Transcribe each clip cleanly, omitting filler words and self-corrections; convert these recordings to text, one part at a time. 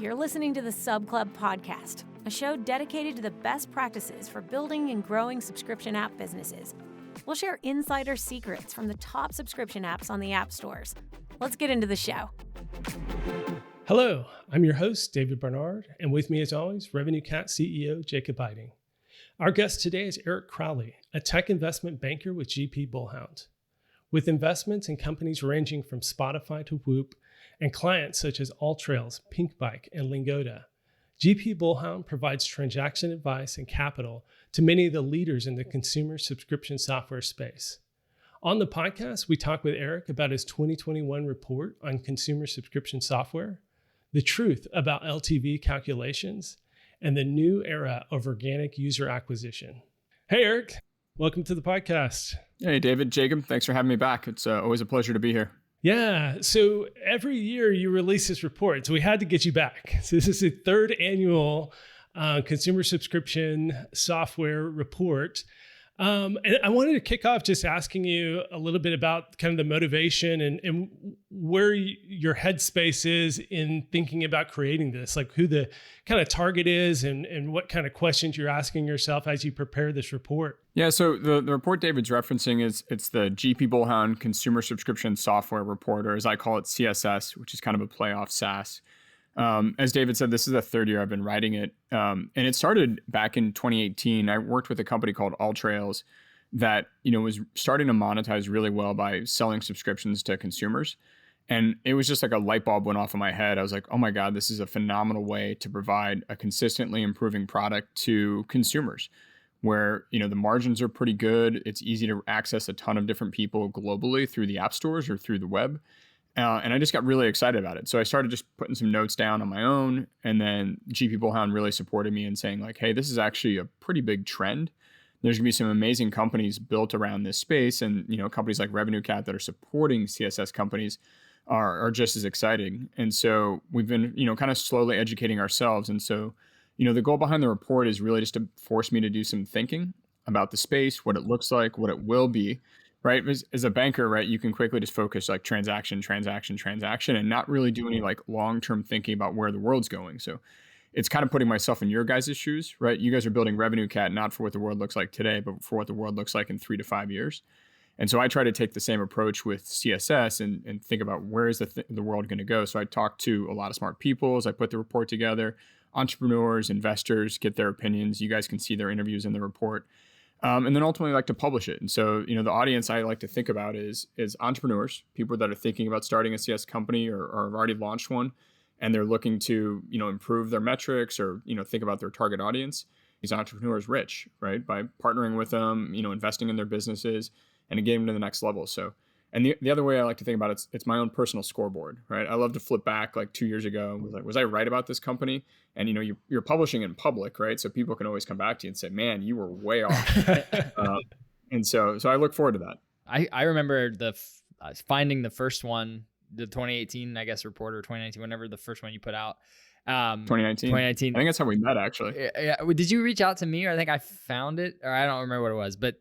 you're listening to the Sub Club podcast, a show dedicated to the best practices for building and growing subscription app businesses. We'll share insider secrets from the top subscription apps on the app stores. Let's get into the show. Hello, I'm your host, David Bernard, and with me as always, Revenue Cat CEO Jacob Eiting. Our guest today is Eric Crowley, a tech investment banker with GP Bullhound. With investments in companies ranging from Spotify to Whoop and clients such as AllTrails, Pinkbike, and Lingoda, GP Bullhound provides transaction advice and capital to many of the leaders in the consumer subscription software space. On the podcast, we talk with Eric about his 2021 report on consumer subscription software, the truth about LTV calculations, and the new era of organic user acquisition. Hey, Eric, welcome to the podcast. Hey, David, Jacob, thanks for having me back. It's always a pleasure to be here. Yeah, so every year you release this report, so we had to get you back. So this is the third annual consumer subscription software report. And I wanted to kick off just asking you a little bit about kind of the motivation and where your headspace is in thinking about creating this, like who the kind of target is and what kind of questions you're asking yourself as you prepare this report. Yeah, so the report David's referencing it's the GP Bullhound Consumer Subscription Software Report, or as I call it, CSS, which is kind of a play off SaaS. As David said, this is the third year I've been writing it. And it started back in 2018. I worked with a company called AllTrails that, was starting to monetize really well by selling subscriptions to consumers. And it was just like a light bulb went off in my head. I was like, oh my God, this is a phenomenal way to provide a consistently improving product to consumers where, the margins are pretty good. It's easy to access a ton of different people globally through the app stores or through the web. And I just got really excited about it. So I started just putting some notes down on my own. And then GP Bullhound really supported me in saying like, hey, this is actually a pretty big trend. There's gonna be some amazing companies built around this space. And, companies like Revenue Cat that are supporting CSS companies are just as exciting. And so we've been, kind of slowly educating ourselves. And so, the goal behind the report is really just to force me to do some thinking about the space, what it looks like, what it will be. Right. As a banker, right, you can quickly just focus like transaction, and not really do any like long-term thinking about where the world's going. So it's kind of putting myself in your guys' shoes, right? You guys are building Revenue Cat, not for what the world looks like today, but for what the world looks like in 3 to 5 years. And so I try to take the same approach with CSS and think about where is the world going to go. So I talk to a lot of smart people as I put the report together, entrepreneurs, investors, get their opinions. You guys can see their interviews in the report. And then ultimately like to publish it. And so, the audience I like to think about is entrepreneurs, people that are thinking about starting a CS company or have already launched one, and they're looking to, improve their metrics or, think about their target audience. These entrepreneurs rich, right? By partnering with them, investing in their businesses and getting them to the next level. So, and the other way I like to think about it's my own personal scoreboard, right? I love to flip back like 2 years ago. Was I right about this company? And you're publishing in public, right? So people can always come back to you and say, "Man, you were way off." And so I look forward to that. I remember finding the first one, the 2018, I guess, report, or 2019, whenever the first one you put out. 2019. I think that's how we met, actually. Yeah. Did you reach out to me, or I think I found it, or I don't remember what it was, but.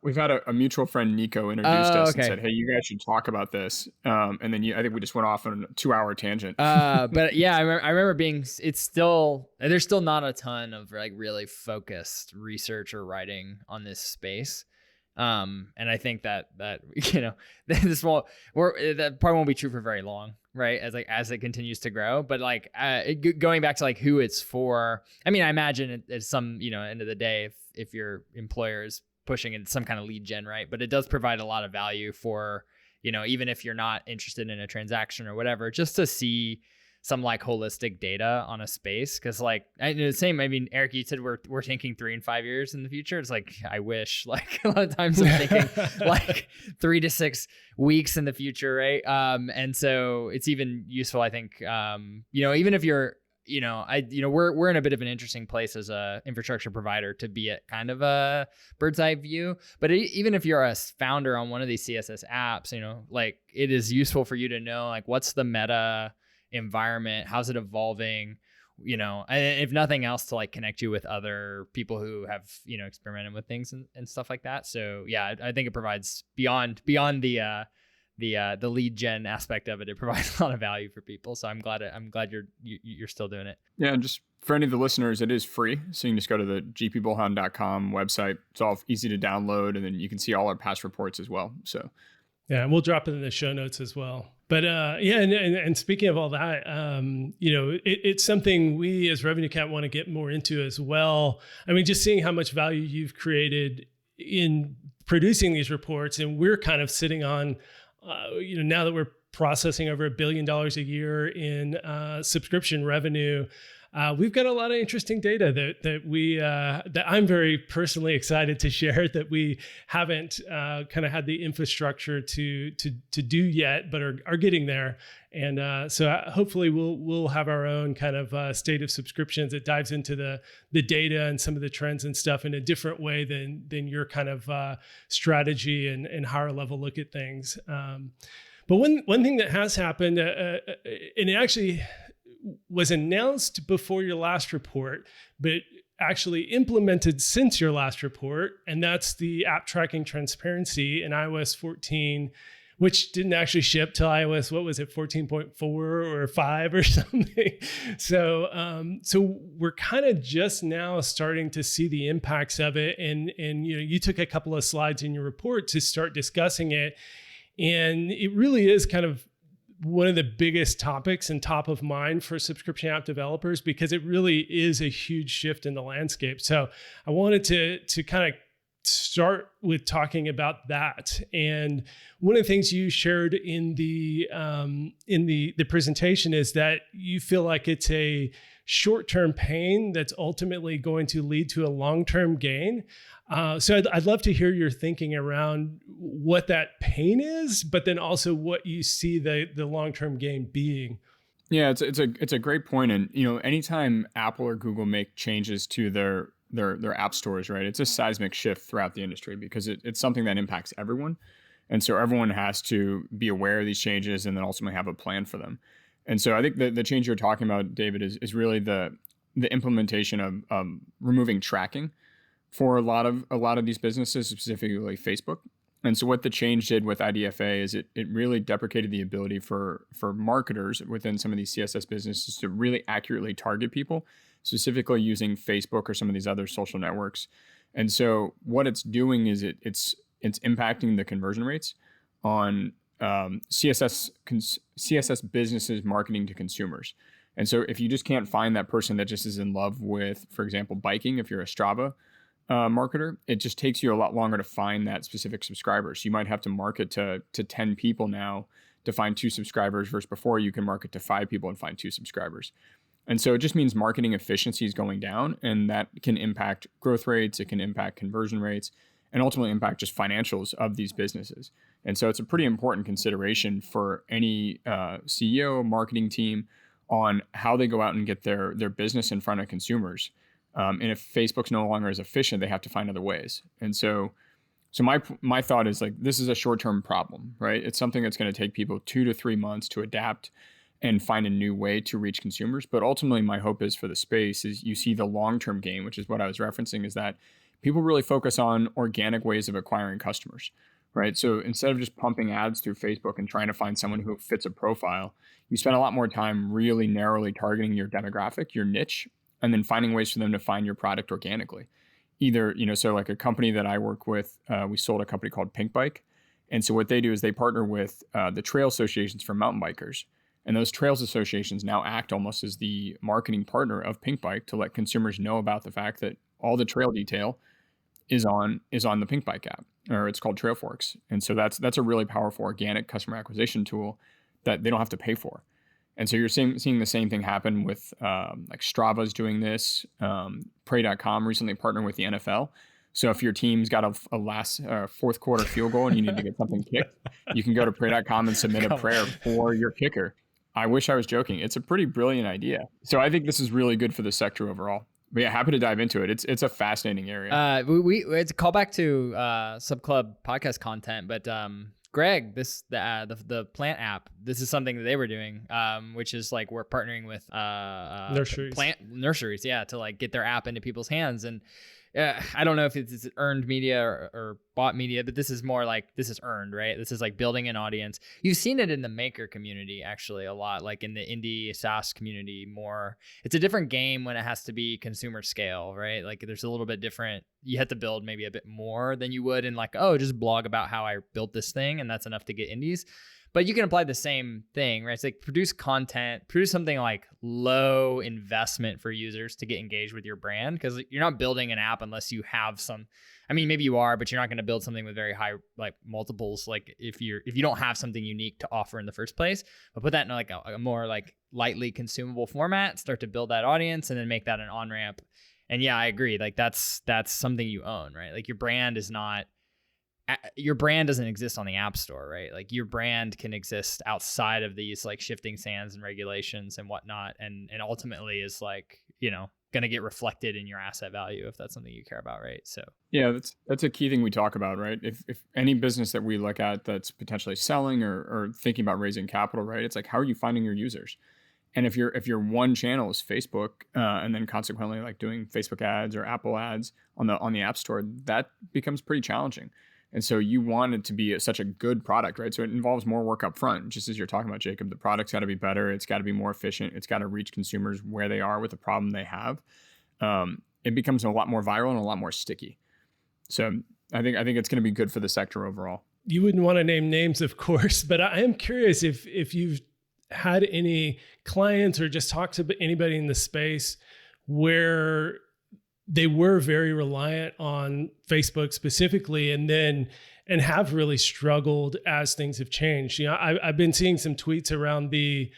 We've had a mutual friend, Nico, introduced us and said, "Hey, you guys should talk about this." And then I think we just went off on a 2-hour tangent. But yeah, I remember there's still not a ton of like really focused research or writing on this space. And I think that this that probably won't be true for very long, right? As it continues to grow, but like going back to like who it's for. I mean, I imagine it's some end of the day if your employer is pushing in some kind of lead gen, right? But it does provide a lot of value for, even if you're not interested in a transaction or whatever, just to see some like holistic data on a space. Cause like, Eric, you said we're thinking 3 and 5 years in the future. It's like, I wish, like a lot of times I'm thinking like 3 to 6 weeks in the future. Right. And so it's even useful, I think, even if you're, we're in a bit of an interesting place as a infrastructure provider to be at kind of a bird's eye view. But even if you're a founder on one of these CSS apps, like it is useful for you to know like what's the meta environment, how's it evolving, and if nothing else to like connect you with other people who have, experimented with things and stuff like that. So yeah, I think it provides beyond the the lead gen aspect of it. It provides a lot of value for people. So I'm glad you're still doing it. Yeah, and just for any of the listeners, it is free. So you can just go to the gpbullhound.com website. It's all easy to download, and then you can see all our past reports as well. So yeah, and we'll drop it in the show notes as well. But yeah, and speaking of all that, it's something we as Revenue Cat want to get more into as well. I mean, just seeing how much value you've created in producing these reports, and we're kind of sitting on, now that we're processing over $1 billion a year in subscription revenue. We've got a lot of interesting data that I'm very personally excited to share that we haven't kind of had the infrastructure to do yet, but are getting there. And so hopefully we'll have our own kind of state of subscriptions that dives into the data and some of the trends and stuff in a different way than your kind of strategy and higher level look at things. But one thing that has happened, and it actually was announced before your last report, but actually implemented since your last report, and that's the app tracking transparency in iOS 14, which didn't actually ship till iOS, what was it, 14.4 or 5 or something. So we're kind of just now starting to see the impacts of it. And you took a couple of slides in your report to start discussing it. And it really is kind of one of the biggest topics and top of mind for subscription app developers, because it really is a huge shift in the landscape. So I wanted to kind of start with talking about that. And one of the things you shared in the presentation is that you feel like it's a short-term pain that's ultimately going to lead to a long-term gain. So I'd love to hear your thinking around what that pain is, but then also what you see the long-term gain being. Yeah, it's a great point. And anytime Apple or Google make changes to their app stores, right, it's a seismic shift throughout the industry because it's something that impacts everyone. And so everyone has to be aware of these changes and then ultimately have a plan for them. And so I think the change you're talking about, David, is really the implementation of removing tracking for a lot of these businesses, specifically Facebook. And so what the change did with IDFA is it really deprecated the ability for marketers within some of these CSS businesses to really accurately target people, specifically using Facebook or some of these other social networks. And so what it's doing is it's impacting the conversion rates on CSS businesses marketing to consumers. And so if you just can't find that person that just is in love with, for example, biking, if you're a Strava marketer, it just takes you a lot longer to find that specific subscriber. So you might have to market to 10 people now to find 2 subscribers versus before you can market to 5 people and find 2 subscribers. And so it just means marketing efficiency is going down, and that can impact growth rates, it can impact conversion rates, and ultimately impact just financials of these businesses. And so it's a pretty important consideration for any CEO, marketing team on how they go out and get their business in front of consumers. And if Facebook's no longer as efficient, they have to find other ways. And so my thought is like, this is a short-term problem, right? It's something that's going to take people 2 to 3 months to adapt and find a new way to reach consumers. But ultimately, my hope is for the space is you see the long-term gain, which is what I was referencing, is that people really focus on organic ways of acquiring customers, right? So instead of just pumping ads through Facebook and trying to find someone who fits a profile, you spend a lot more time really narrowly targeting your demographic, your niche, and then finding ways for them to find your product organically. Either, so like a company that I work with, we sold a company called Pinkbike. And so what they do is they partner with the trail associations for mountain bikers. And those trails associations now act almost as the marketing partner of Pinkbike to let consumers know about the fact that all the trail detail is on the Pinkbike app, or it's called Trailforks. And so that's a really powerful organic customer acquisition tool that they don't have to pay for. And so you're seeing the same thing happen with like Strava's doing this. Pray.com recently partnered with the NFL. So if your team's got a last fourth quarter field goal and you need to get something kicked, you can go to Pray.com and submit a prayer for your kicker. I wish I was joking. It's a pretty brilliant idea. So I think this is really good for the sector overall. But yeah, happy to dive into it. It's a fascinating area. It's a callback to Sub Club podcast content, but Greg, the plant app, this is something that they were doing, which is like we're partnering with nurseries. Plant nurseries, to like get their app into people's hands. And I don't know if it's earned media or bought media, but this is more like, this is earned, right? This is like building an audience. You've seen it in the maker community actually a lot, like in the indie SaaS community more. It's a different game when it has to be consumer scale, right? Like there's a little bit different, you have to build maybe a bit more than you would in like, oh, just blog about how I built this thing and that's enough to get indies. But you can apply the same thing, right? It's like produce content, produce something like low investment for users to get engaged with your brand, because you're not building an app unless you have some, I mean, maybe you are, but you're not going to build something with very high like multiples. Like if you don't have something unique to offer in the first place, but put that in like a more like lightly consumable format, start to build that audience and then make that an on-ramp. And yeah, I agree. Like that's something you own, right? Like your brand doesn't exist on the App Store, right? Like your brand can exist outside of these like shifting sands and regulations and whatnot, and ultimately is like, you know, going to get reflected in your asset value if that's something you care about, right? So yeah, that's a key thing we talk about, right? If any business that we look at that's potentially selling or thinking about raising capital, right? It's like, how are you finding your users? And if your one channel is Facebook, and then consequently like doing Facebook ads or Apple ads on the App Store, that becomes pretty challenging. And so you want it to be such a good product, right? So it involves more work up front, just as you're talking about, Jacob. The product's got to be better. It's got to be more efficient. It's got to reach consumers where they are with the problem they have. It becomes a lot more viral and a lot more sticky. So I think it's going to be good for the sector overall. You wouldn't want to name names, of course, but I am curious if you've had any clients or just talked to anybody in the space where they were very reliant on Facebook specifically, and have really struggled as things have changed. You know, I've been seeing some tweets around the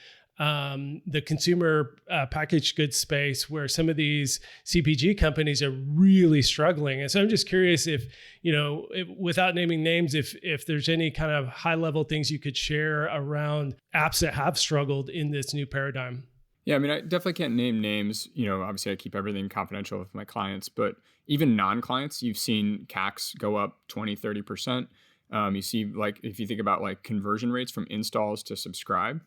consumer packaged goods space where some of these CPG companies are really struggling. And so I'm just curious if, you know, without naming names, if there's any kind of high level things you could share around apps that have struggled in this new paradigm. Yeah, I mean, I definitely can't name names. You know, obviously I keep everything confidential with my clients, but even non-clients, you've seen CACs go up 20, 30%. You see, like, if you think about like conversion rates from installs to subscribe,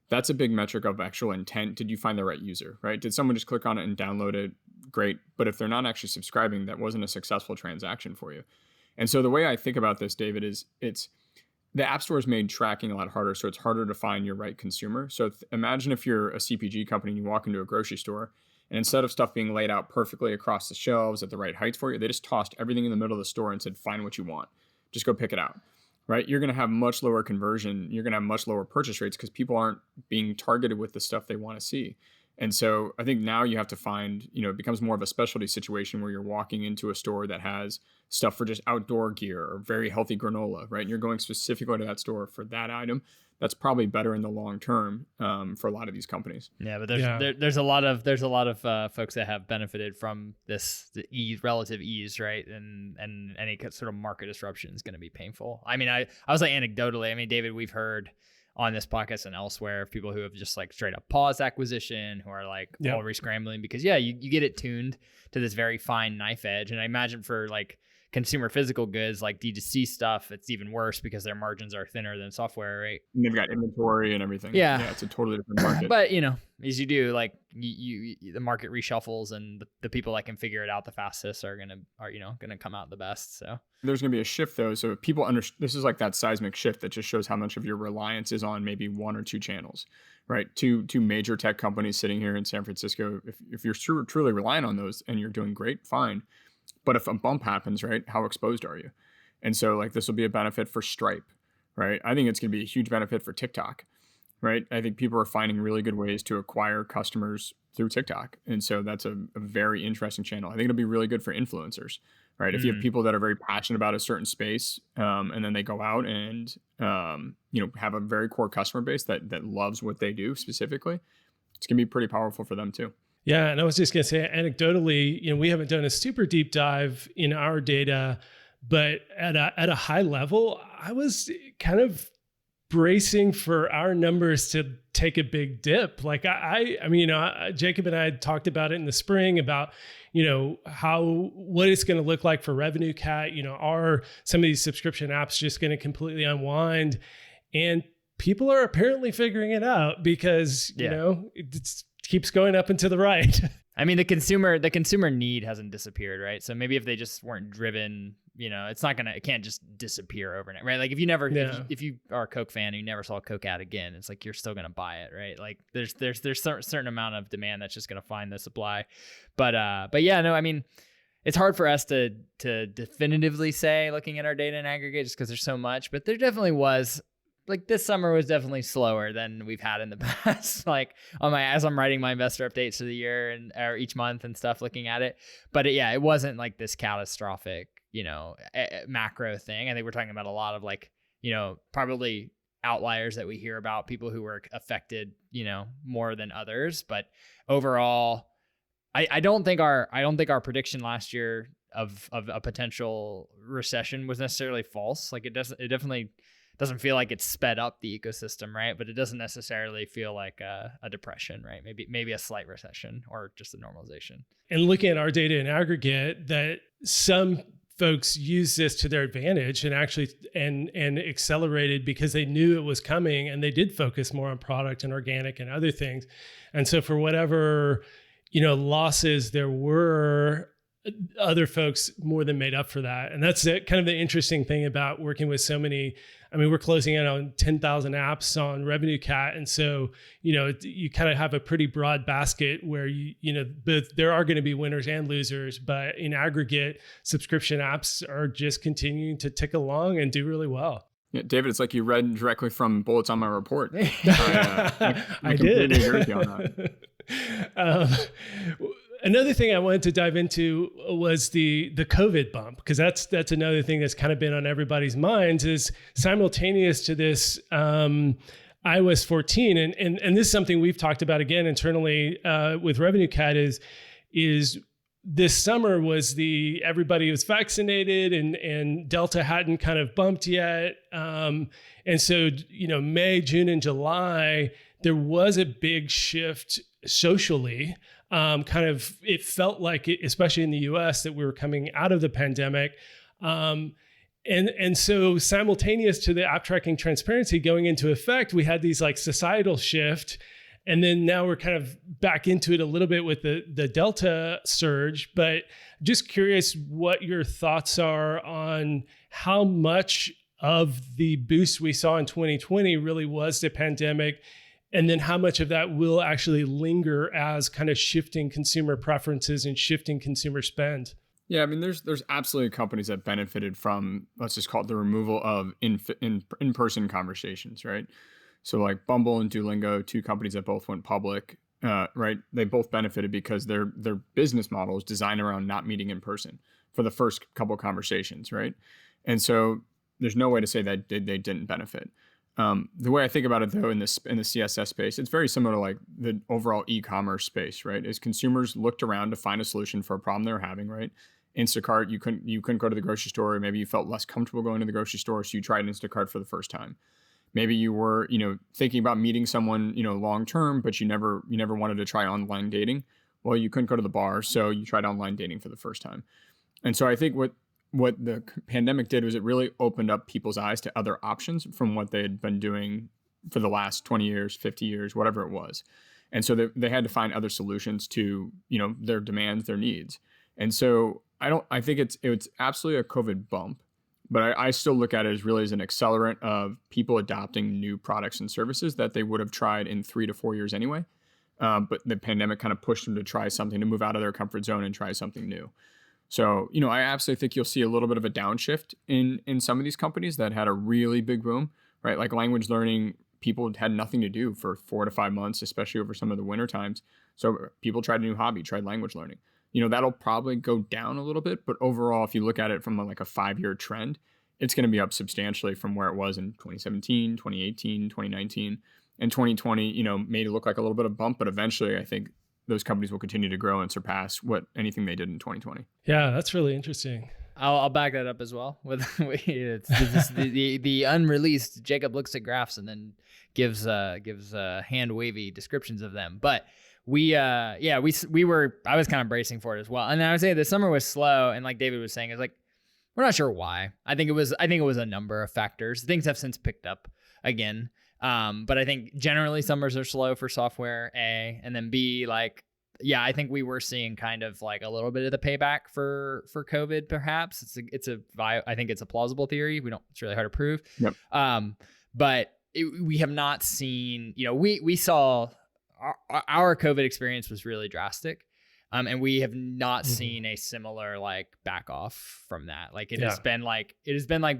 that's a big metric of actual intent. Did you find the right user, right? Did someone just click on it and download it? Great. But if they're not actually subscribing, that wasn't a successful transaction for you. And so the way I think about this, David, is the App Store has made tracking a lot harder, so it's harder to find your right consumer. So imagine if you're a CPG company and you walk into a grocery store, and instead of stuff being laid out perfectly across the shelves at the right heights for you, they just tossed everything in the middle of the store and said, find what you want. Just go pick it out, right? You're going to have much lower conversion. You're going to have much lower purchase rates because people aren't being targeted with the stuff they want to see. And so I think now you have to find, you know, it becomes more of a specialty situation where you're walking into a store that has stuff for just outdoor gear or very healthy granola, right? And you're going specifically to that store for that item. That's probably better in the long term for a lot of these companies. Yeah, but there's a lot of folks that have benefited from the relative ease, right? And any sort of market disruption is going to be painful. I mean, I was like anecdotally, I mean, David, we've heard on this podcast and elsewhere of people who have just like straight up paused acquisition, who are like all rescrambling because you get it tuned to this very fine knife edge. And I imagine for like consumer physical goods, like D2C stuff, it's even worse because their margins are thinner than software, right? And they've got inventory and everything. Yeah, it's a totally different market. But you know, as you do, like you the market reshuffles, and the people that can figure it out the fastest are gonna come out the best. So there's gonna be a shift though. So if people this is like that seismic shift that just shows how much of your reliance is on maybe one or two channels, right? Two major tech companies sitting here in San Francisco. If you're truly relying on those and you're doing great, fine. But if a bump happens, right, how exposed are you? And so like this will be a benefit for Stripe, right? I think it's going to be a huge benefit for TikTok, right? I think people are finding really good ways to acquire customers through TikTok. And so that's a very interesting channel. I think it'll be really good for influencers, right? If you have people that are very passionate about a certain space, and then they go out and, have a very core customer base that loves what they do specifically, it's going to be pretty powerful for them too. Yeah, and I was just going to say, anecdotally, we haven't done a super deep dive in our data, but at a high level, I was kind of bracing for our numbers to take a big dip. Like Jacob and I had talked about it in the spring about, what it's going to look like for revenue cat. Are some of these subscription apps just going to completely unwind? And people are apparently figuring it out because, it keeps going up and to the right. I mean, the consumer need hasn't disappeared, right? So maybe if they just weren't driven, it can't just disappear overnight, right? Like if you are a Coke fan and you never saw a Coke ad again, it's like you're still gonna buy it, right? Like there's certain amount of demand that's just gonna find the supply, but yeah, no, I mean, it's hard for us to definitively say looking at our data in aggregate just because there's so much, but there definitely was. Like this summer was definitely slower than we've had in the past. Like as I'm writing my investor updates for the year or each month and stuff, looking at it. But it wasn't like this catastrophic, macro thing. I think we're talking about a lot of like, probably outliers that we hear about, people who were affected, more than others. But overall, I don't think our prediction last year of a potential recession was necessarily false. Like it definitely doesn't feel like it's sped up the ecosystem, right? But it doesn't necessarily feel like a depression, right? Maybe a slight recession or just a normalization. And looking at our data in aggregate, that some folks use this to their advantage and actually and accelerated because they knew it was coming, and they did focus more on product and organic and other things. And so for whatever losses there were, other folks more than made up for that. And that's kind of the interesting thing about working with so many. I mean, we're closing in on 10,000 apps on Revenue Cat. And so, you kind of have a pretty broad basket where both there are going to be winners and losers, but in aggregate, subscription apps are just continuing to tick along and do really well. Yeah, David, it's like you read directly from bullets on my report. I did. Agree with you on that. Another thing I wanted to dive into was the COVID bump, because that's another thing that's kind of been on everybody's minds, is simultaneous to this iOS 14. And this is something we've talked about again internally with Revenue Cat is this summer was everybody was vaccinated and Delta hadn't kind of bumped yet. And so, May, June, and July, there was a big shift socially. It felt like it, especially in the US, that we were coming out of the pandemic. And so simultaneous to the app tracking transparency going into effect, we had these like societal shift. And then now we're kind of back into it a little bit with the Delta surge. But just curious what your thoughts are on how much of the boost we saw in 2020 really was the pandemic, and then how much of that will actually linger as kind of shifting consumer preferences and shifting consumer spend. Yeah, I mean, there's absolutely companies that benefited from, let's just call it the removal of in-person conversations, right? So like Bumble and Duolingo, two companies that both went public, right? They both benefited because their business model is designed around not meeting in person for the first couple of conversations, right? And so there's no way to say that they didn't benefit. The way I think about it, though, in the CSS space, it's very similar to like the overall e-commerce space, right? As consumers looked around to find a solution for a problem they were having, right? Instacart, you couldn't go to the grocery store. Maybe you felt less comfortable going to the grocery store, so you tried Instacart for the first time. Maybe you were, thinking about meeting someone, long term, but you never wanted to try online dating. Well, you couldn't go to the bar, so you tried online dating for the first time. And so I think what the pandemic did was it really opened up people's eyes to other options from what they had been doing for the last 20 years, 50 years, whatever it was. And so they had to find other solutions to, their demands, their needs. And so I think it's absolutely a COVID bump, but I still look at it as really as an accelerant of people adopting new products and services that they would have tried in 3 to 4 years anyway. But the pandemic kind of pushed them to try something, to move out of their comfort zone and try something new. So, I absolutely think you'll see a little bit of a downshift in some of these companies that had a really big boom, right? Like language learning, people had nothing to do for 4 to 5 months, especially over some of the winter times. So people tried a new hobby, tried language learning. That'll probably go down a little bit, but overall, if you look at it from like a 5-year trend, it's going to be up substantially from where it was in 2017, 2018, 2019, and 2020, made it look like a little bit of a bump, but eventually I think those companies will continue to grow and surpass anything they did in 2020. Yeah, that's really interesting. I'll back that up as well. With it's the unreleased. Jacob looks at graphs and then gives hand wavy descriptions of them. But I was kind of bracing for it as well. And I would say the summer was slow, and like David was saying, it's like we're not sure why. I think it was a number of factors. Things have since picked up again. But I think generally summers are slow for software, A, and then B, like yeah, I think we were seeing kind of like a little bit of the payback for COVID. Perhaps I think it's a plausible theory. It's really hard to prove. Yep. But we have not seen. We saw our COVID experience was really drastic. And we have not seen a similar like back off from that. Like it has been like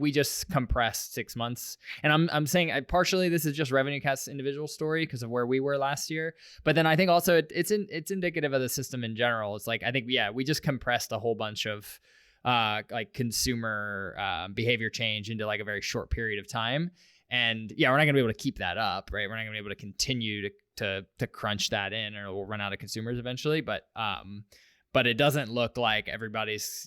we just compressed 6 months. And I'm saying partially this is just RevenueCat's individual story because of where we were last year. But then I think also it's indicative of the system in general. It's like I think we just compressed a whole bunch of like consumer behavior change into like a very short period of time. And we're not gonna be able to keep that up, right? We're not gonna be able to continue to crunch that in, or we'll run out of consumers eventually. But it doesn't look like everybody's,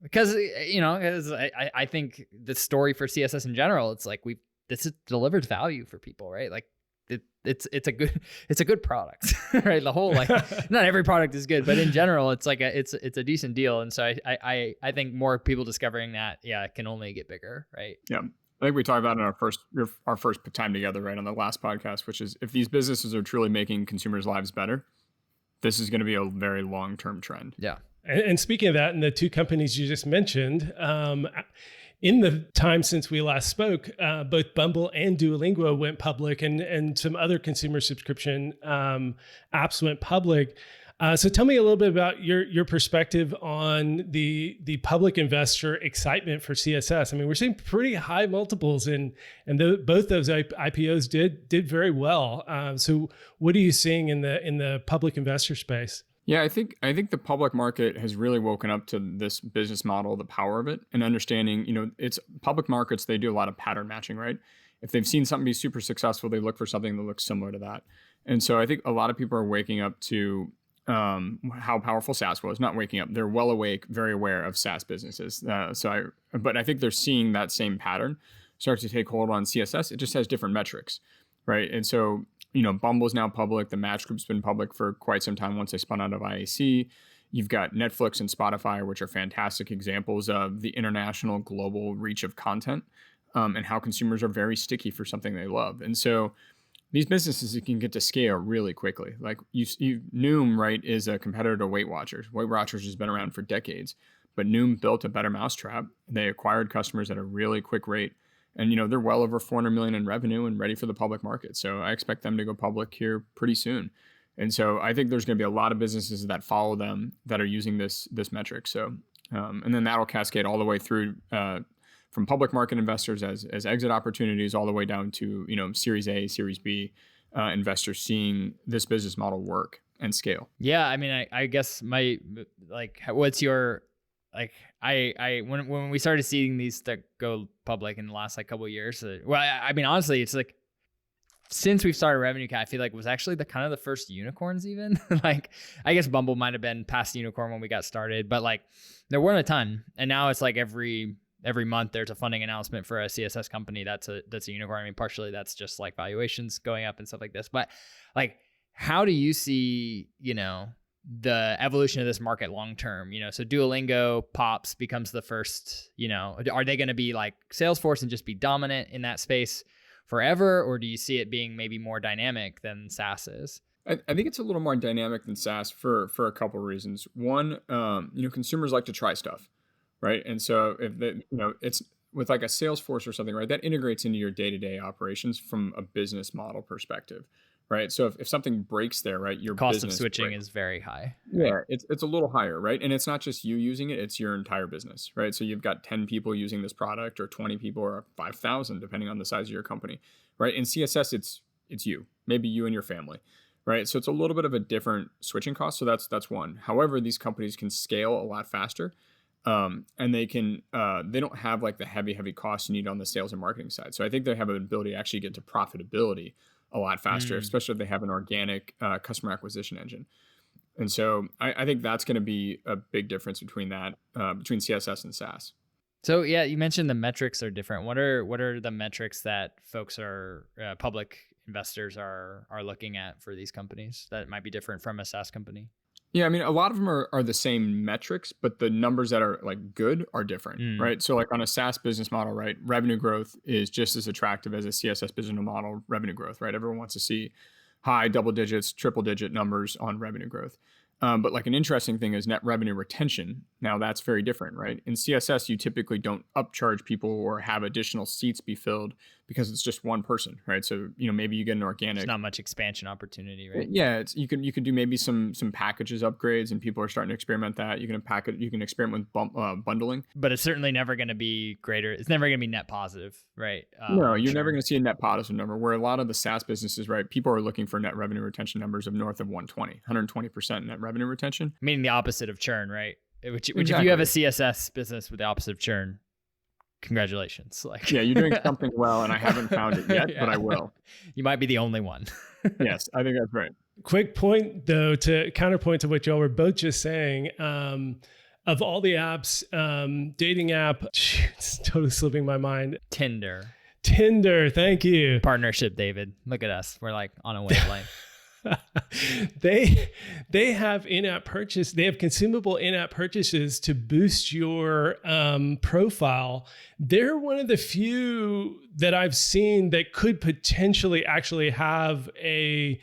because I think the story for CSS in general, it's like this delivers value for people, right? Like it's a good product, right? The whole like not every product is good, but in general, it's like it's a decent deal. And so I think more people discovering that, it can only get bigger, right? Yeah. I think we talked about it in our first time together, right, on the last podcast, which is if these businesses are truly making consumers' lives better, this is going to be a very long-term trend. Yeah. And speaking of that, and the two companies you just mentioned, in the time since we last spoke, both Bumble and Duolingo went public, and some other consumer subscription apps went public. So tell me a little bit about your perspective on the public investor excitement for CSS. I mean, we're seeing pretty high multiples, and both those IPOs did very well. So what are you seeing in the public investor space? Yeah, I think the public market has really woken up to this business model, the power of it, and understanding, it's public markets, they do a lot of pattern matching, right? If they've seen something be super successful, they look for something that looks similar to that. And so I think a lot of people are waking up to how powerful SaaS was. Not waking up, they're well awake, very aware of SaaS businesses. But I think they're seeing that same pattern start to take hold on CSS. It just has different metrics, right? And so, Bumble's now public. The Match Group's been public for quite some time once they spun out of IAC. You've got Netflix and Spotify, which are fantastic examples of the international global reach of content, and how consumers are very sticky for something they love. And so these businesses can get to scale really quickly. Like Noom, right, is a competitor to Weight Watchers. Weight Watchers has been around for decades, but Noom built a better mousetrap. They acquired customers at a really quick rate. And, they're well over 400 million in revenue and ready for the public market. So I expect them to go public here pretty soon. And so I think there's going to be a lot of businesses that follow them that are using this metric. So, and then that'll cascade all the way through, from public market investors as exit opportunities all the way down to, Series A, Series B investors seeing this business model work and scale. Yeah. I mean, I guess what's your, when we started seeing these that go public in the last couple of years, I mean, honestly, it's like, since we've started RevenueCat, I feel like it was actually the first unicorns even. I guess Bumble might have been past unicorn when we got started, but there weren't a ton. And now it's like every month there's a funding announcement for a CSS company that's a unicorn. I mean, partially that's just valuations going up and stuff like this. But how do you see, the evolution of this market long term? So Duolingo pops, becomes the first, are they going to be like Salesforce and just be dominant in that space forever? Or do you see it being maybe more dynamic than SaaS is? I think it's a little more dynamic than SaaS for a couple of reasons. One, consumers like to try stuff, right? And so if it's with a Salesforce or something, right, that integrates into your day-to-day operations from a business model perspective, right? So if something breaks there, right, your cost of switching is very high. Right? Yeah, it's a little higher, right? And it's not just you using it, it's your entire business, right? So you've got 10 people using this product, or 20 people, or 5,000, depending on the size of your company, right? In CSS, it's you, maybe you and your family, right? So it's a little bit of a different switching cost. So that's one. However, these companies can scale a lot faster. And they don't have the heavy costs you need on the sales and marketing side. So I think they have an ability to actually get to profitability a lot faster, especially if they have an organic customer acquisition engine. And so I think that's going to be a big difference between CSS and SaaS. So yeah, you mentioned the metrics are different. What are the metrics that folks are public investors are looking at for these companies that might be different from a SaaS company? Yeah, I mean, a lot of them are the same metrics, but the numbers that are good are different, right? So on a SaaS business model, right, revenue growth is just as attractive as a CSS business model revenue growth, right? Everyone wants to see high double digits, triple digit numbers on revenue growth. But like an interesting thing is net revenue retention. Now that's very different, right? In CSS, you typically don't upcharge people or have additional seats be filled because it's just one person, right? So, maybe you get an organic. There's not much expansion opportunity, right? Yeah, you could do maybe some packages upgrades, and people are starting to experiment that. You can experiment with bundling. But it's certainly never going to be greater. It's never going to be net positive, right? No, you're never going to see a net positive number. Where a lot of the SaaS businesses, right, people are looking for net revenue retention numbers of north of 120% net revenue retention. Meaning the opposite of churn, right? Which Exactly. If you have a CSS business with the opposite of churn, congratulations. Yeah, you're doing something well, and I haven't found it yet, but I will. You might be the only one. Yes, I think that's right. Quick point, though, to counterpoint to what y'all were both just saying. Of all the apps, dating app, it's totally slipping my mind. Tinder, thank you. Partnership, David. Look at us. We're like on a wavelength. They have in-app purchase. They have consumable in-app purchases to boost your profile. They're one of the few that I've seen that could potentially actually have a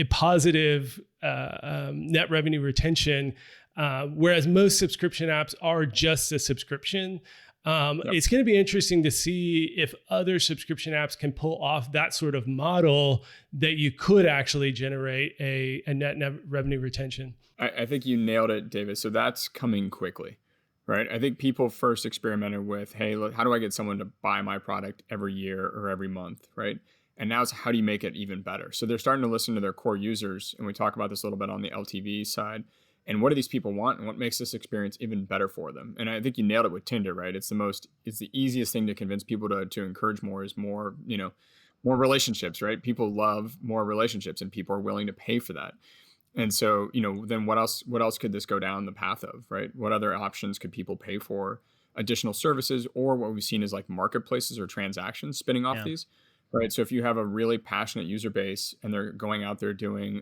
positive net revenue retention, whereas most subscription apps are just a subscription. Yep. It's going to be interesting to see if other subscription apps can pull off that sort of model that you could actually generate a net revenue retention. I think you nailed it, David. So that's coming quickly, right? I think people first experimented with, hey, look, how do I get someone to buy my product every year or every month, right? And now it's how do you make it even better? So they're starting to listen to their core users. And we talk about this a little bit on the LTV side. And what do these people want, and what makes this experience even better for them? And I think you nailed it with Tinder, right? It's the easiest thing to convince people to encourage more is more relationships, right? People love more relationships, and people are willing to pay for that. And so, then what else could this go down the path of, right? What other options could people pay for? Additional services, or what we've seen is like marketplaces or transactions spinning off these, right? So if you have a really passionate user base and they're going out there doing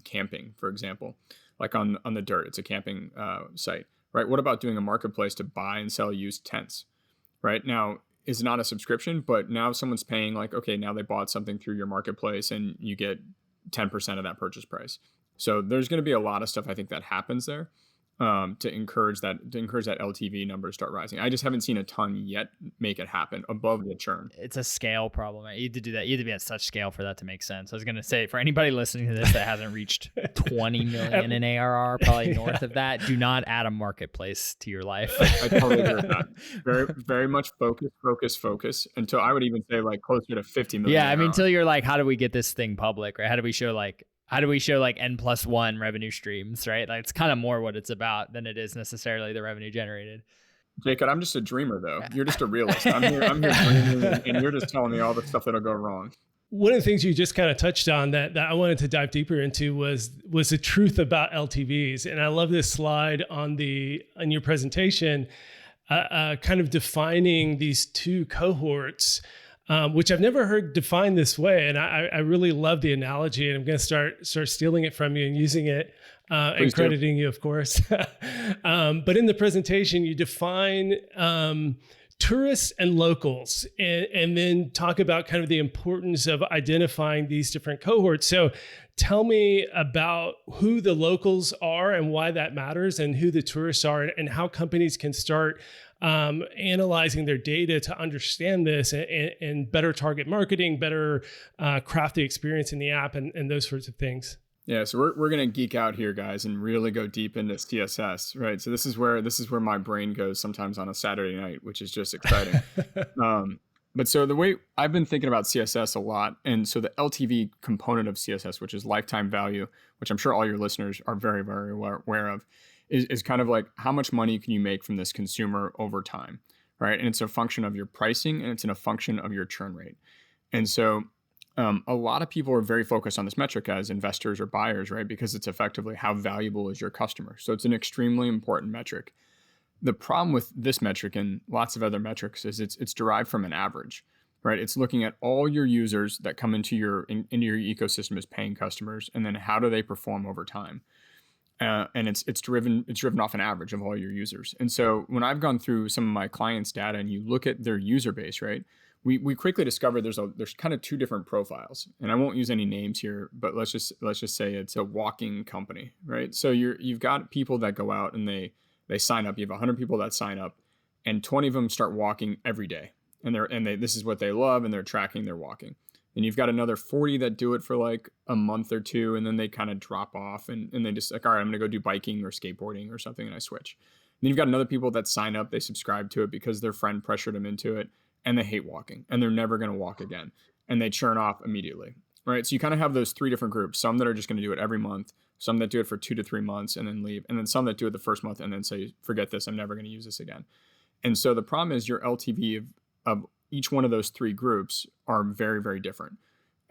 camping, for example, like on the dirt, it's a camping site, right? What about doing a marketplace to buy and sell used tents, right? Now, it's not a subscription, but now someone's paying like, okay, now they bought something through your marketplace and you get 10% of that purchase price. So there's going to be a lot of stuff I think that happens there to encourage that LTV number to start rising. I just haven't seen a ton yet make it happen above the churn. It's a scale problem. You need to do that. You need to be at such scale for that to make sense. I was going to say, for anybody listening to this that hasn't reached 20 million in ARR, probably north of that, do not add a marketplace to your life. I totally agree with that. Very, very much focus until I would even say like closer to 50 million. Yeah, I mean, until you're like, how do we get this thing public, right? How do we show N+1 revenue streams, right? Like, it's kind of more what it's about than it is necessarily the revenue generated. Jacob, I'm just a dreamer, though. You're just a realist. I'm here dreaming, and you're just telling me all the stuff that'll go wrong. One of the things you just kind of touched on that I wanted to dive deeper into was the truth about LTVs. And I love this slide on your presentation, kind of defining these two cohorts, which I've never heard defined this way. And I really love the analogy, and I'm going to start stealing it from you and using it and crediting you, of course. But in the presentation, you define tourists and locals, and then talk about kind of the importance of identifying these different cohorts. So tell me about who the locals are and why that matters, and who the tourists are, and how companies can start analyzing their data to understand this and better target marketing, better craft the experience in the app, and those sorts of things. Yeah, so we're gonna geek out here, guys, and really go deep into CSS, right? So this is where my brain goes sometimes on a Saturday night, which is just exciting. But so the way I've been thinking about CSS a lot, and so the LTV component of CSS, which is lifetime value, which I'm sure all your listeners are very, very aware of, is kind of like how much money can you make from this consumer over time, right? And it's a function of your pricing, and it's a function of your churn rate. And so a lot of people are very focused on this metric as investors or buyers, right? Because it's effectively how valuable is your customer. So it's an extremely important metric. The problem with this metric and lots of other metrics is it's derived from an average, right? It's looking at all your users that come into your ecosystem as paying customers, and then how do they perform over time. And it's driven off an average of all your users. And so when I've gone through some of my clients' data and you look at their user base, right? we quickly discovered there's kind of two different profiles, and I won't use any names here, but let's just say it's a walking company, right? So you've got people that go out and they sign up. You have 100 people that sign up, and 20 of them start walking every day, and this is what they love, and they're tracking their walking. And you've got another 40 that do it for like a month or two, and then they kind of drop off, and they just like, all right, I'm gonna go do biking or skateboarding or something, and I switch. And then you've got another people that sign up, they subscribe to it because their friend pressured them into it, and they hate walking, and they're never going to walk again, and they churn off immediately, right? So you kind of have those three different groups: some that are just going to do it every month, some that do it for 2 to 3 months and then leave, and then some that do it the first month and then say, forget this, I'm never going to use this again. And so the problem is your LTV of each one of those three groups are very, very different.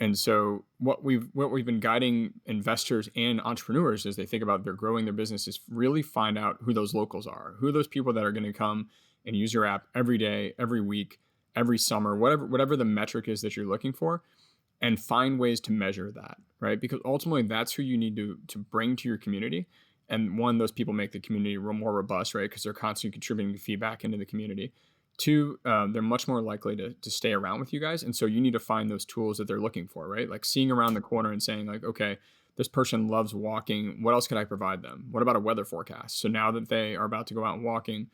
And so what we've been guiding investors and entrepreneurs as they think about they're growing their business is really find out who those locals are, who are those people that are going to come and use your app every day, every week, every summer, whatever the metric is that you're looking for, and find ways to measure that, right? Because ultimately that's who you need to bring to your community. And one, those people make the community more robust, right? Because they're constantly contributing feedback into the community. Two, they're much more likely to stay around with you guys. And so you need to find those tools that they're looking for, right? Like seeing around the corner and saying like, okay, this person loves walking. What else could I provide them? What about a weather forecast? So now that they are about to go out and walking,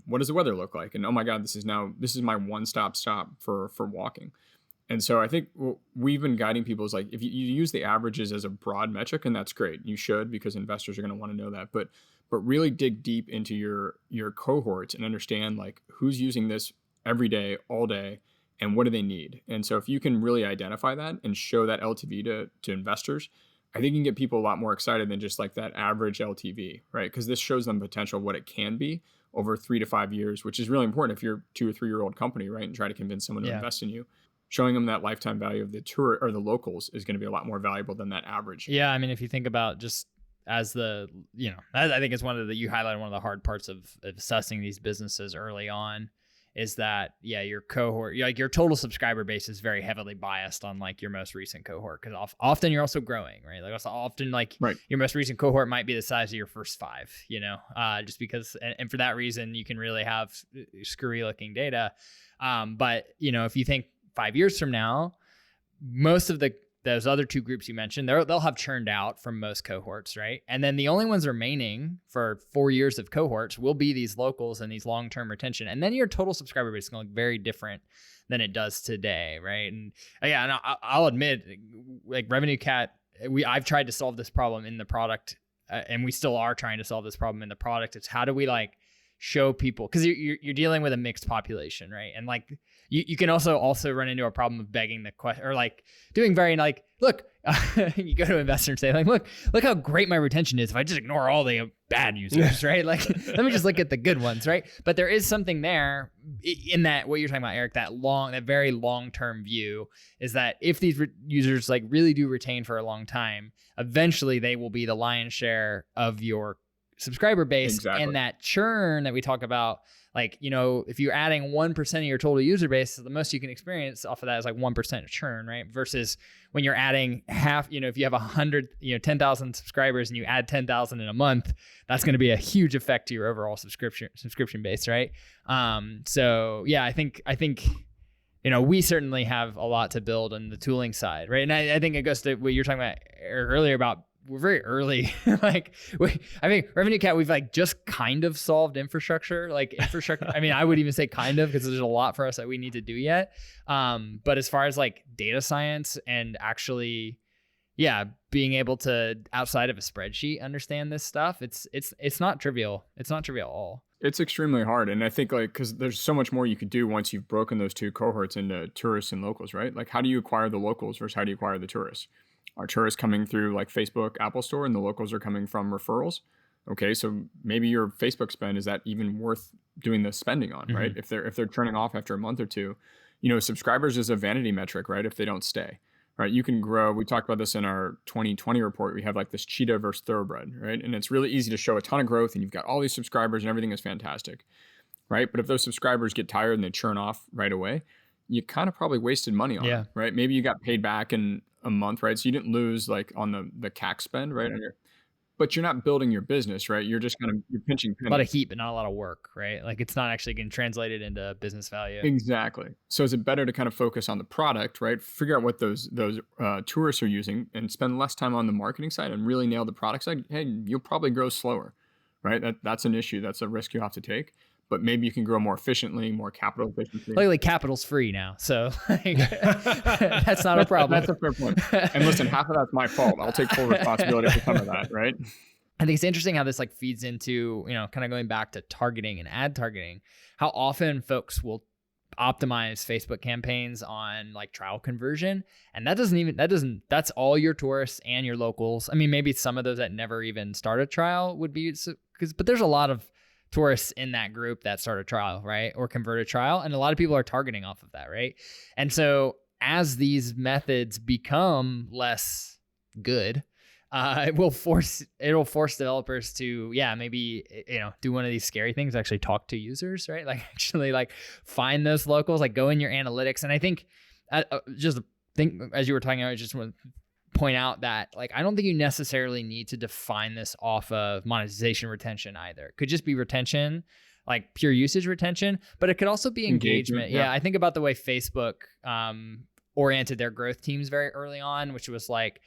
what does the weather look like? And oh my God, this is my one-stop shop for walking. And so I think what we've been guiding people is like, if you use the averages as a broad metric, and that's great, you should, because investors are going to want to know that. But really dig deep into your cohorts and understand like who's using this every day, all day, and what do they need? And so if you can really identify that and show that LTV to investors, I think you can get people a lot more excited than just like that average LTV, right? Because this shows them potential, what it can be over 3 to 5 years, which is really important if you're a 2 or 3 year old company, right? And try to convince someone to invest in you. Showing them that lifetime value of the tour or the locals is going to be a lot more valuable than that average. Yeah. I mean, if you think about just as I think it's you highlighted one of the hard parts of assessing these businesses early on is that, your cohort, like your total subscriber base is very heavily biased on like your most recent cohort. Cause often you're also growing, right? Like also often like your most recent cohort might be the size of your first 5, just because, and for that reason you can really have screwy looking data. But if you think 5 years from now, most of those other two groups you mentioned, they'll have churned out from most cohorts, right? And then the only ones remaining for 4 years of cohorts will be these locals and these long-term retention. And then your total subscriber base is going to look very different than it does today, right? And I'll admit, like Revenue Cat, I've tried to solve this problem in the product, and we still are trying to solve this problem in the product. It's how do we like show people, because you're dealing with a mixed population, right? And like you can also run into a problem of begging the question, or like doing very like, look, you go to an investor and say like, look how great my retention is if I just ignore all the bad users, right? Like let me just look at the good ones, right? But there is something there in that what you're talking about, Eric, that very long-term view is that if these users like really do retain for a long time, eventually they will be the lion's share of your subscriber base. Exactly. And that churn that we talk about, like, if you're adding 1% of your total user base, the most you can experience off of that is like 1% of churn, right? Versus when you're adding half, if you have 10,000 subscribers and you add 10,000 in a month, that's going to be a huge effect to your overall subscription base, right? So yeah, I think, we certainly have a lot to build on the tooling side, right? And I think it goes to what you're talking about earlier about we're very early. I think Revenue Cat, we've like just kind of solved infrastructure. I mean, I would even say kind of, because there's a lot for us that we need to do yet. But as far as like data science and actually, being able to, outside of a spreadsheet, understand this stuff, it's not trivial. It's not trivial at all. It's extremely hard. And I think because there's so much more you could do once you've broken those two cohorts into tourists and locals, right? Like how do you acquire the locals versus how do you acquire the tourists? Are tourists coming through like Facebook, Apple Store, and the locals are coming from referrals? Okay, so maybe your Facebook spend, is that even worth doing the spending on, right? If they're turning off after a month or two, subscribers is a vanity metric, right? If they don't stay, right? You can grow. We talked about this in our 2020 report. We have like this cheetah versus thoroughbred, right? And it's really easy to show a ton of growth and you've got all these subscribers and everything is fantastic, right? But if those subscribers get tired and they churn off right away, you kind of probably wasted money on it, right? Maybe you got paid back in a month, right? So you didn't lose like on the CAC spend, right? but you're not building your business, right? You're just you're pinching pennies. A lot of heat, but not a lot of work, right? Like it's not actually getting translated into business value. Exactly. So is it better to kind of focus on the product, right? Figure out what those tourists are using and spend less time on the marketing side and really nail the product side? Hey, you'll probably grow slower, right? That's an issue. That's a risk you have to take. But maybe you can grow more efficiently, more capital efficiently. Like capital's free now, so like, that's not a problem. That's a fair point. And listen, half of that's my fault. I'll take full responsibility for some of that, right? I think it's interesting how this like feeds into, kind of going back to targeting and ad targeting, how often folks will optimize Facebook campaigns on like trial conversion. And that's all your tourists and your locals. I mean, maybe some of those that never even start a trial would be, but there's a lot of tourists in that group that start a trial, right? Or convert a trial. And a lot of people are targeting off of that, right? And so as these methods become less good, it'll force developers to, maybe, do one of these scary things, actually talk to users, right? Like actually like find those locals, like go in your analytics. And I think as you were talking about, I just want to point out that like, I don't think you necessarily need to define this off of monetization retention either. It could just be retention, like pure usage retention, but it could also be engagement. Yeah. I think about the way Facebook oriented their growth teams very early on, which was like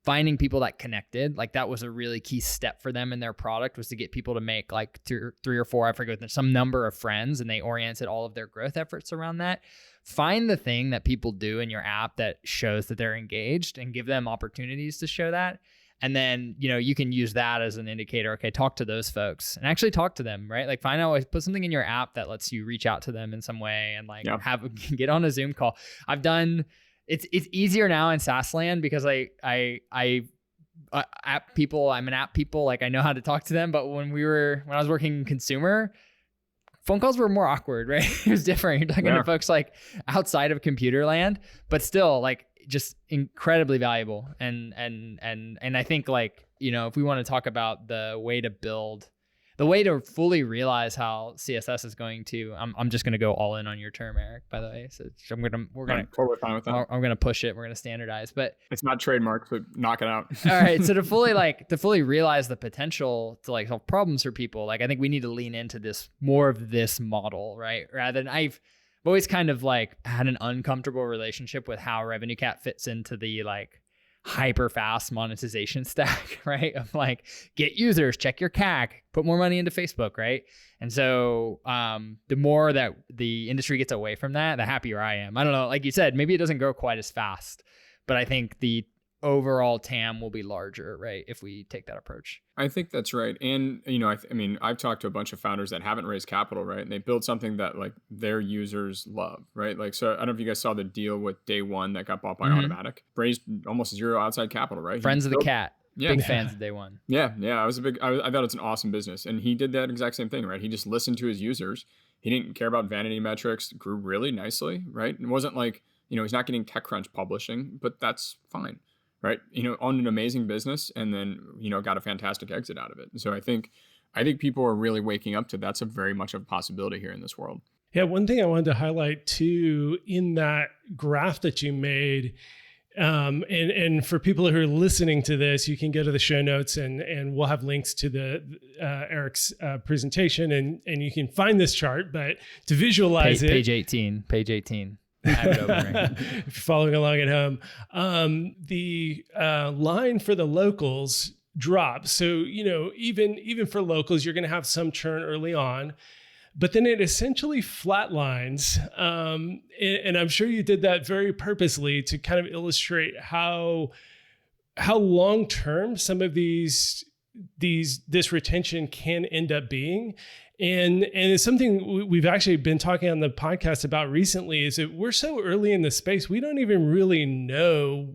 finding people that connected. Like that was a really key step for them in their product, was to get people to make like three or four, I forget, some number of friends, and they oriented all of their growth efforts around that. Find the thing that people do in your app that shows that they're engaged and give them opportunities to show that. And then, you can use that as an indicator. Okay, talk to those folks and actually talk to them, right? Like find out, put something in your app that lets you reach out to them in some way and like get on a Zoom call. It's easier now in SaaS land because I'm an app people. Like I know how to talk to them. But when I was working in consumer, phone calls were more awkward, right? It was different. You're talking to folks like outside of computer land, but still like just incredibly valuable. And I think like, if we want to talk about the way to fully realize how CSS is going to, I'm just going to go all in on your term, Eric, by the way. So we're totally fine with that. I'm going to push it. We're going to standardize, but it's not trademarked, but knock it out. All right. So to fully realize the potential to like solve problems for people, like I think we need to lean into more of this model, right? Rather than I've always kind of like had an uncomfortable relationship with how RevenueCat fits into the like hyper fast monetization stack, right? Of like, get users, check your CAC, put more money into Facebook, right? And so the more that the industry gets away from that, the happier I am. I don't know, like you said, maybe it doesn't grow quite as fast, but I think the overall TAM will be larger, right? If we take that approach. I think that's right. And, I've talked to a bunch of founders that haven't raised capital, right? And they built something that like their users love, right? Like, so I don't know if you guys saw the deal with Day One that got bought by Automatic, raised almost zero outside capital, right? Friends of the Cat. Yeah. Big fans of Day One. Yeah. I thought it's an awesome business. And he did that exact same thing, right? He just listened to his users. He didn't care about vanity metrics, grew really nicely, right? It wasn't like, he's not getting TechCrunch publishing, but that's fine. Right. Owned an amazing business and then, got a fantastic exit out of it. And so I think people are really waking up to that's a very much of a possibility here in this world. Yeah. One thing I wanted to highlight too, in that graph that you made, and for people who are listening to this, you can go to the show notes and we'll have links to the Eric's presentation and you can find this chart, but to visualize page 18. I have it open right if you're following along at home, the line for the locals drops. So, even for locals, you're going to have some churn early on, but then it essentially flatlines. And I'm sure you did that very purposely to kind of illustrate how long-term some of this retention can end up being. And it's something we've actually been talking on the podcast about recently, is that we're so early in the space, we don't even really know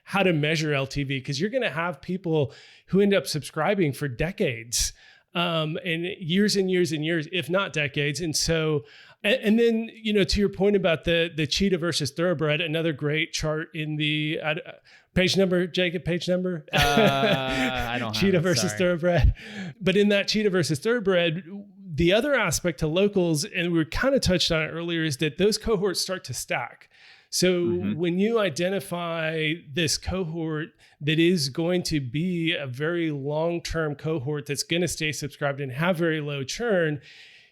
how to measure LTV, because you're going to have people who end up subscribing for decades, and years and years and years, if not decades. And so, and then, to your point about the cheetah versus thoroughbred, another great chart in the page number, Jacob, page number? I don't have cheetah versus thoroughbred. But in that cheetah versus thoroughbred, the other aspect to locals, and we kind of touched on it earlier, is that those cohorts start to stack. So Mhm. when you identify this cohort that is going to be a very long-term cohort that's going to stay subscribed and have very low churn,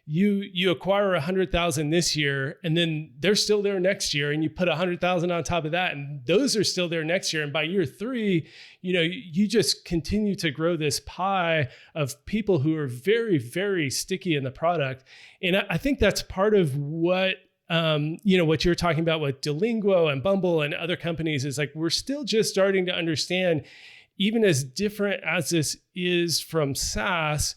you acquire 100,000 this year, and then they're still there next year, and you put 100,000 on top of that, and those are still there next year. And by year 3, you just continue to grow this pie of people who are very, very sticky in the product. And I think that's part of what what you're talking about with Duolingo and Bumble and other companies is like, we're still just starting to understand, even as different as this is from SaaS,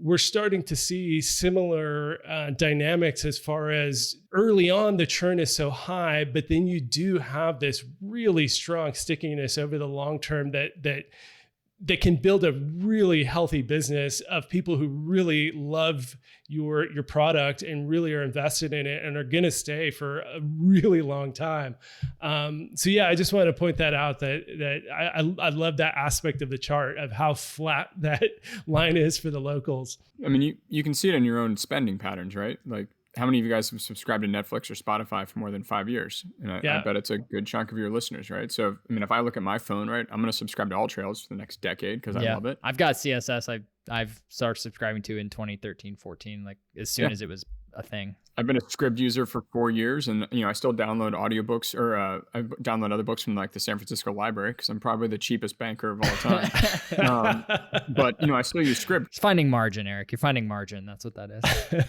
we're starting to see similar dynamics as far as early on the churn is so high, but then you do have this really strong stickiness over the long term that can build a really healthy business of people who really love your product and really are invested in it and are going to stay for a really long time. So yeah, I just wanted to point that out, that I love that aspect of the chart of how flat that line is for the locals. I mean, you can see it in your own spending patterns, right? Like, how many of you guys have subscribed to Netflix or Spotify for more than 5 years? And I bet it's a good chunk of your listeners, right? So, I mean, if I look at my phone, right, I'm going to subscribe to AllTrails for the next decade because I love it. I've got CSS. I've started subscribing to in 2013, 14, like as soon as it was a thing. I've been a Scribd user for 4 years, and I still download audiobooks, or I download other books from like the San Francisco Library because I'm probably the cheapest banker of all time. But I still use Scribd. It's finding margin, Eric. You're finding margin. That's what that is.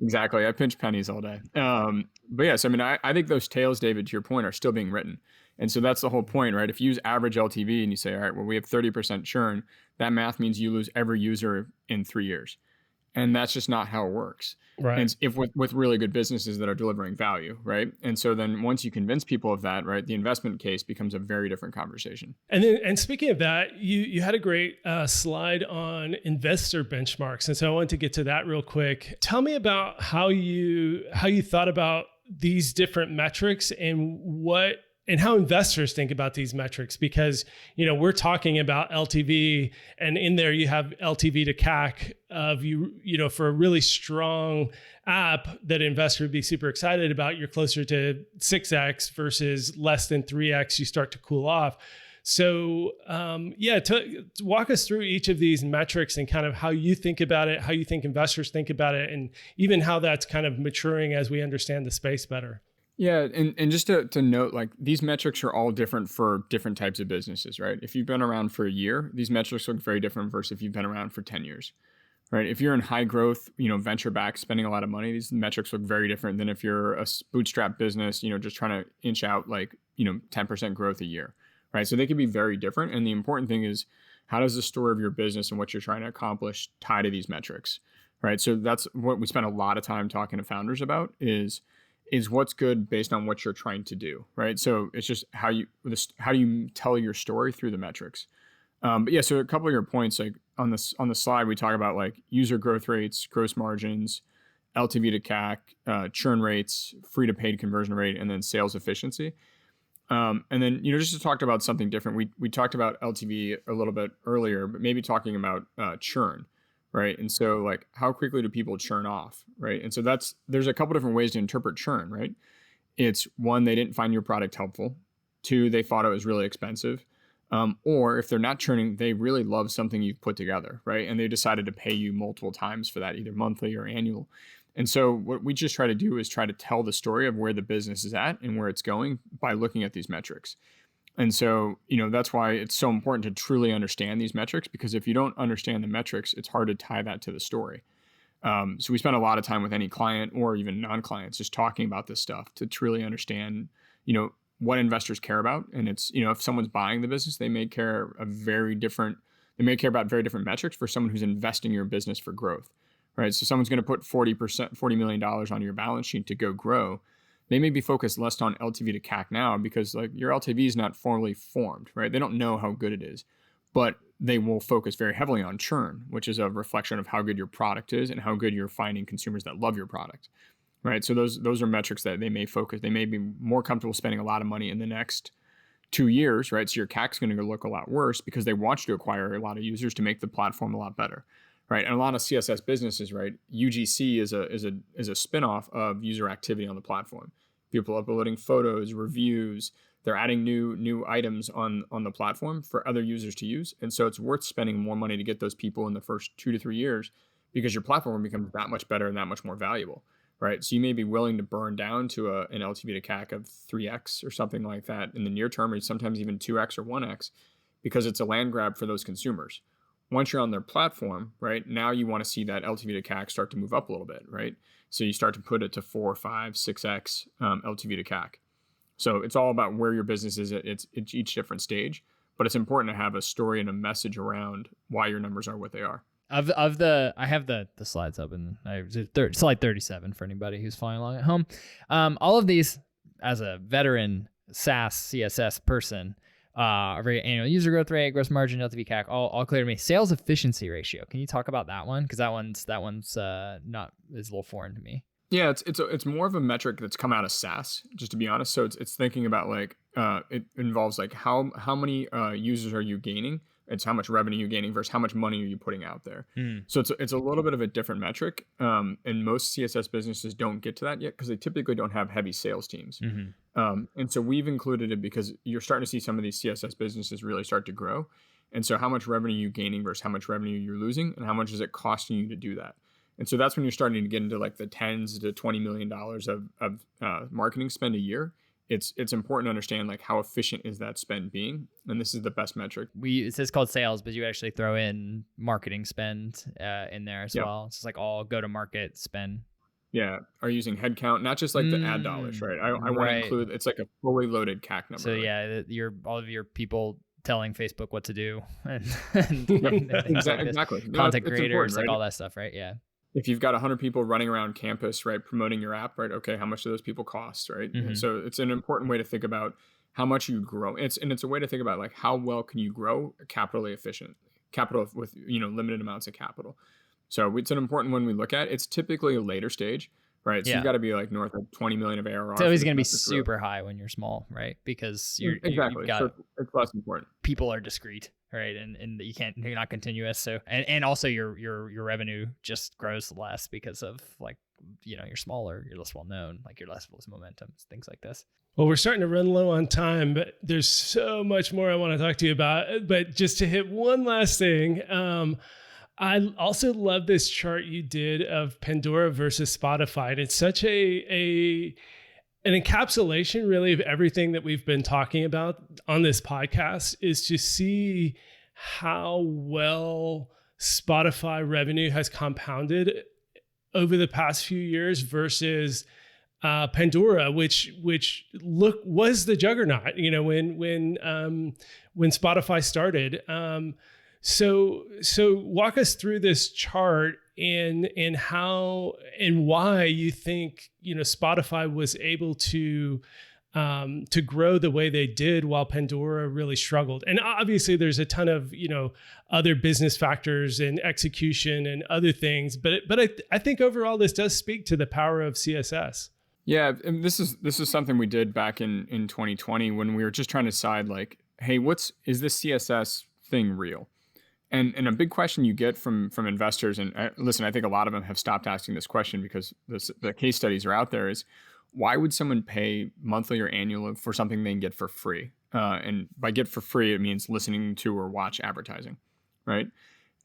Exactly. I pinch pennies all day. But yes, I mean, I think those tales, David, to your point, are still being written. And so that's the whole point, right? If you use average LTV and you say, all right, well, we have 30% churn, that math means you lose every user in 3 years. And that's just not how it works. Right. And if with really good businesses that are delivering value, right? And so then once you convince people of that, right, the investment case becomes a very different conversation. And speaking of that, you had a great slide on investor benchmarks. And so I wanted to get to that real quick. Tell me about how you thought about these different metrics and how investors think about these metrics, because, we're talking about LTV, and in there you have LTV to CAC of for a really strong app that an investor would be super excited about, you're closer to 6x versus less than 3x, you start to cool off. So to walk us through each of these metrics and kind of how you think about it, how you think investors think about it, and even how that's kind of maturing as we understand the space better. Yeah, and just to note, like, these metrics are all different for different types of businesses, right? If you've been around for a year, these metrics look very different versus if you've been around for 10 years, right? If you're in high growth, venture back, spending a lot of money, these metrics look very different than if you're a bootstrap business, just trying to inch out like, 10% growth a year, right? So they can be very different. And the important thing is, how does the story of your business and what you're trying to accomplish tie to these metrics, right? So that's what we spend a lot of time talking to founders about is what's good based on what you're trying to do, right? So it's just how do you tell your story through the metrics. But yeah, so a couple of your points, like on the slide, we talk about like user growth rates, gross margins, LTV to CAC, churn rates, free to paid conversion rate, and then sales efficiency. And then, just to talk about something different, we talked about LTV a little bit earlier, but maybe talking about churn. Right. And so like, how quickly do people churn off? Right. And so there's a couple different ways to interpret churn, right? It's 1, they didn't find your product helpful. 2, they thought it was really expensive. Or if they're not churning, they really love something you've put together, right? And they decided to pay you multiple times for that, either monthly or annual. And so what we just try to do is try to tell the story of where the business is at and where it's going by looking at these metrics. And so, that's why it's so important to truly understand these metrics, because if you don't understand the metrics, it's hard to tie that to the story. So we spend a lot of time with any client or even non-clients just talking about this stuff to truly understand, what investors care about. And it's, if someone's buying the business, they may care about very different metrics for someone who's investing in your business for growth, right? So someone's going to put $40 million on your balance sheet to go grow. They may be focused less on LTV to CAC now because like your LTV is not formally formed, right? They don't know how good it is, but they will focus very heavily on churn, which is a reflection of how good your product is and how good you're finding consumers that love your product, right? So those are metrics that they may focus. They may be more comfortable spending a lot of money in the next 2 years, right? So your CAC is going to look a lot worse because they want you to acquire a lot of users to make the platform a lot better, right? And a lot of CSS businesses, right? UGC is a spinoff of user activity on the platform. people uploading photos, reviews. They're adding new items on the platform for other users to use. And so it's worth spending more money to get those people in the first 2 to 3 years because your platform becomes that much better and that much more valuable, right? So you may be willing to burn down to an LTV to CAC of 3x or something like that in the near term, or sometimes even 2x or 1x, because it's a land grab for those consumers. Once you're on their platform, right, now you want to see that LTV to CAC start to move up a little bit, right? So you start to put it to 4, 5, 6x LTV to CAC. So it's all about where your business is at each different stage, but it's important to have a story and a message around why your numbers are what they are. I have the slides up, and slide 37 for anybody who's following along at home. All of these, as a veteran SaaS CSS person, very annual user growth rate, gross margin, LTV CAC, all clear to me. Sales efficiency ratio. Can you talk about that one? Because that one's not is a little foreign to me. Yeah, it's more of a metric that's come out of SaaS, just to be honest. So it's thinking about like it involves like how many users are you gaining? It's how much revenue you're gaining versus how much money are you putting out there. So it's a little bit of a different metric. And most CSS businesses don't get to that yet because they typically don't have heavy sales teams. And so we've included it because you're starting to see some of these CSS businesses really start to grow. And so how much revenue are you gaining versus how much revenue you're losing, and how much is it costing you to do that? And so that's when you're starting to get into like the tens to $20 million of marketing spend a year. It's important to understand like how efficient is that spend being, and this is the best metric. It says called sales, but you actually throw in marketing spend in there as well. It's just like all go to market spend. Yeah, are using headcount, not just like the ad dollars, right? I want to include, it's like a fully loaded CAC number. So right? All of your people telling Facebook what to do and exactly. Content creators, like all that stuff, right? Yeah. If you've got 100 people running around campus, right, promoting your app, right? Okay, how much do those people cost, right? And so it's an important way to think about how much you grow. It's a way to think about like how well can you grow capitally efficient, capital with limited amounts of capital. So it's an important one we look at. It's typically a later stage, right? So you've got to be like north of 20 million of ARR. It's always going to be super high when you're small, right? Because you've got, so it's less important. People are discrete, right? And you're not continuous. So and also your revenue just grows less because of like you're smaller, you're less well known, like you're less momentum, things like this. Well, we're starting to run low on time, but there's so much more I want to talk to you about. But just to hit one last thing, I also love this chart you did of Pandora versus Spotify. And it's such an encapsulation really of everything that we've been talking about on this podcast, is to see how well Spotify revenue has compounded over the past few years versus Pandora, which was the juggernaut, when Spotify started. So walk us through this chart and how and why you think Spotify was able to grow the way they did while Pandora really struggled. And obviously there's a ton of other business factors and execution and other things, but I think overall this does speak to the power of CSS. Yeah, and this is something we did back in 2020 when we were just trying to decide like, hey, is this CSS thing real? And a big question you get from investors, and listen, I think a lot of them have stopped asking this question because the case studies are out there, is why would someone pay monthly or annual for something they can get for free? And by get for free, it means listening to or watch advertising, right?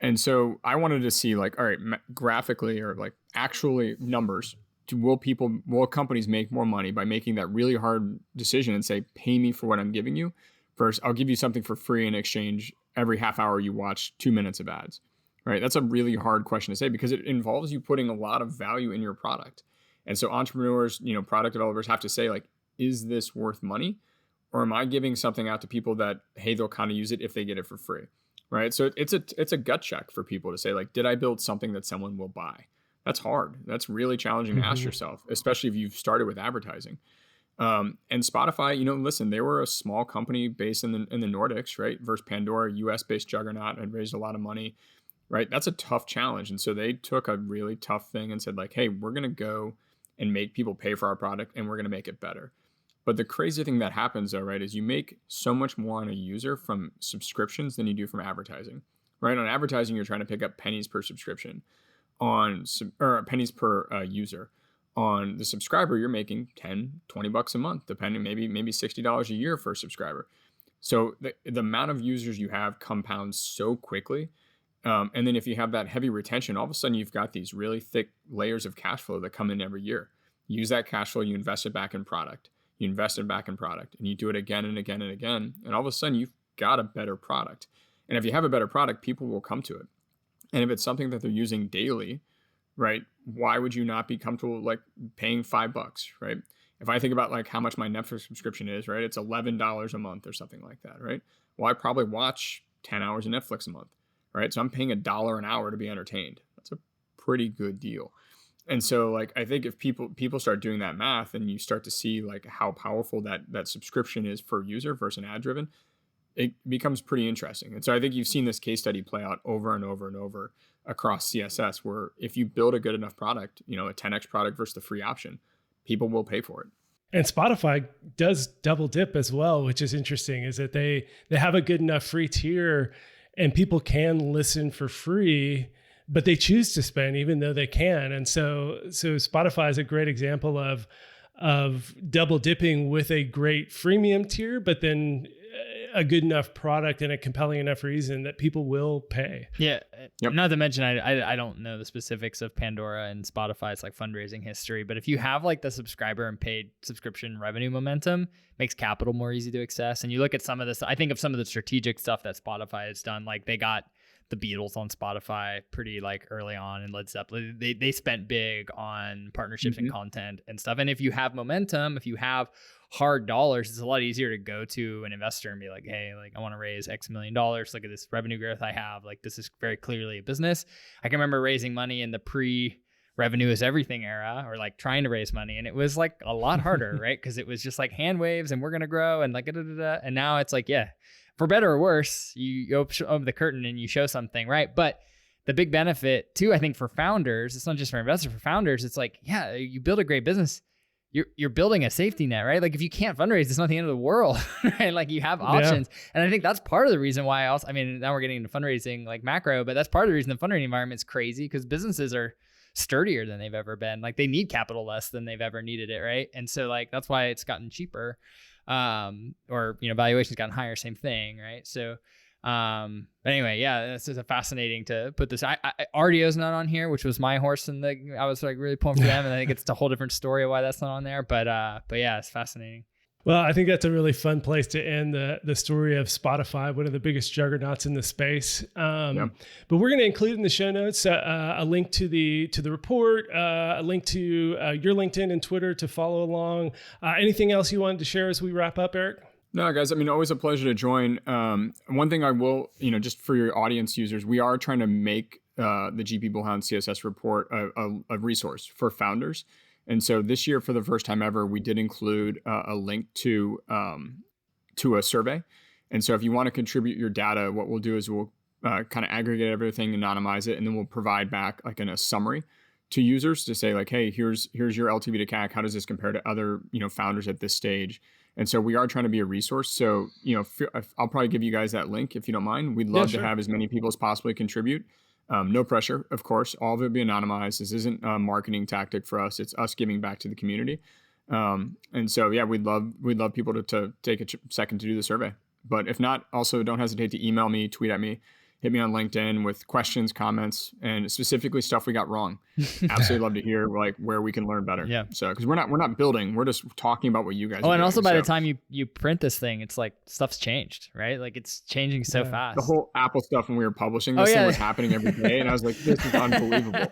And so I wanted to see like, all right, graphically or like actually numbers, will companies make more money by making that really hard decision and say, pay me for what I'm giving you, versus I'll give you something for free in exchange every half hour you watch 2 minutes of ads, right? That's a really hard question to say because it involves you putting a lot of value in your product. And so entrepreneurs, product developers have to say like, is this worth money? Or am I giving something out to people that, hey, they'll kind of use it if they get it for free, right? So it's a gut check for people to say like, did I build something that someone will buy? That's hard. That's really challenging to ask yourself, especially if you've started with advertising. And Spotify, listen, they were a small company based in the Nordics, right? Versus Pandora, US-based juggernaut, had raised a lot of money, right? That's a tough challenge. And so they took a really tough thing and said like, hey, we're going to go and make people pay for our product and we're going to make it better. But the crazy thing that happens though, right, is you make so much more on a user from subscriptions than you do from advertising, right? On advertising, you're trying to pick up pennies per subscription or pennies per user. on the subscriber, you're making 10, 20 bucks a month, depending, maybe $60 a year for a subscriber. So the amount of users you have compounds so quickly. And then if you have that heavy retention, all of a sudden you've got these really thick layers of cash flow that come in every year. You use that cash flow, you invest it back in product. You invest it back in product, and you do it again and again and again. And all of a sudden you've got a better product. And if you have a better product, people will come to it. And if it's something that they're using daily, right, why would you not be comfortable like paying $5, right? If I think about like how much my Netflix subscription is, right, it's $11 a month or something like that, right? Well, I probably watch 10 hours of Netflix a month, right? So I'm paying $1 an hour to be entertained. That's a pretty good deal. And so like, I think if people start doing that math and you start to see like how powerful that subscription is per user versus an ad driven, it becomes pretty interesting. And so I think you've seen this case study play out over and over and over across CSS, where if you build a good enough product, a 10x product versus the free option, people will pay for it. And Spotify does double dip as well, which is interesting, is that they have a good enough free tier and people can listen for free, but they choose to spend even though they can. And so Spotify is a great example of double dipping with a great freemium tier, but then a good enough product and a compelling enough reason that people will pay. Yeah. Yep. Not to mention, I don't know the specifics of Pandora and Spotify's like fundraising history, but if you have like the subscriber and paid subscription revenue momentum, makes capital more easy to access. And you look at some of this, I think of some of the strategic stuff that Spotify has done, like they got the Beatles on Spotify pretty like early on, and Led Zeppelin. They spent big on partnerships and content and stuff. And if you have momentum, if you have hard dollars, it's a lot easier to go to an investor and be like, hey, like I want to raise X million dollars. Look at this revenue growth I have. Like this is very clearly a business. I can remember raising money in the pre-revenue is everything era, or like trying to raise money, and it was like a lot harder, right? Because it was just like hand waves and we're gonna grow and like and now it's like, yeah, for better or worse, you open the curtain and you show something, right? But the big benefit too, I think, for founders, it's not just for investors, for founders, it's like, yeah, you build a great business, you're building a safety net, right? Like if you can't fundraise, it's not the end of the world, right? Like you have options. Yeah. And I think that's part of the reason why now we're getting into fundraising like macro, but that's part of the reason the fundraising environment is crazy, because businesses are sturdier than they've ever been. Like they need capital less than they've ever needed it, right? And so like, that's why it's gotten cheaper. Or valuation's gotten higher, same thing, right? So but anyway, yeah, this is a fascinating to put this. RDO's not on here, which was my horse, and I was like really pulling for them, and I think it's a whole different story of why that's not on there. But yeah, it's fascinating. Well, I think that's a really fun place to end the story of Spotify, one of the biggest juggernauts in the space. But we're going to include in the show notes a link to the report, a link to your LinkedIn and Twitter to follow along. Anything else you wanted to share as we wrap up, Eric? No, guys, always a pleasure to join. One thing I will, just for your audience users, we are trying to make the GP Bullhound CSS report a resource for founders. And so this year, for the first time ever, we did include a link to a survey. And so if you want to contribute your data, what we'll do is we'll kind of aggregate everything, anonymize it, and then we'll provide back like a summary to users to say like, hey, here's your LTV to CAC. How does this compare to other founders at this stage? And so we are trying to be a resource. So I'll probably give you guys that link if you don't mind. We'd love to have as many people as possibly contribute. No pressure, of course. All of it will be anonymized. This isn't a marketing tactic for us. It's us giving back to the community. And so, yeah, we'd love people to take a second to do the survey. But if not, also don't hesitate to email me, tweet at me, hit me on LinkedIn with questions, comments, and specifically stuff we got wrong. Absolutely love to hear like where we can learn better. Yeah. So, because we're not building, we're just talking about what you guys. Oh, and also by the time you print this thing, it's like stuff's changed, right? Like it's changing so fast. The whole Apple stuff when we were publishing this thing was happening every day, and I was like, this is unbelievable.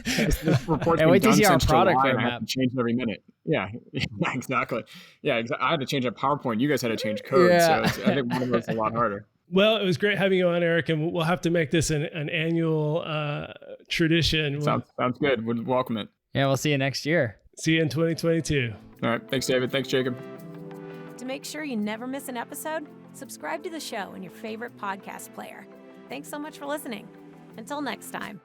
This report's been done since July, and I have to change it every minute. Yeah, exactly. Yeah, I had to change a PowerPoint. You guys had to change code. Yeah. So I think one of those a lot harder. Well, it was great having you on, Eric, and we'll have to make this an annual tradition. Sounds good. We'd welcome it. Yeah, we'll see you next year. See you in 2022. All right. Thanks, David. Thanks, Jacob. To make sure you never miss an episode, subscribe to the show in your favorite podcast player. Thanks so much for listening. Until next time.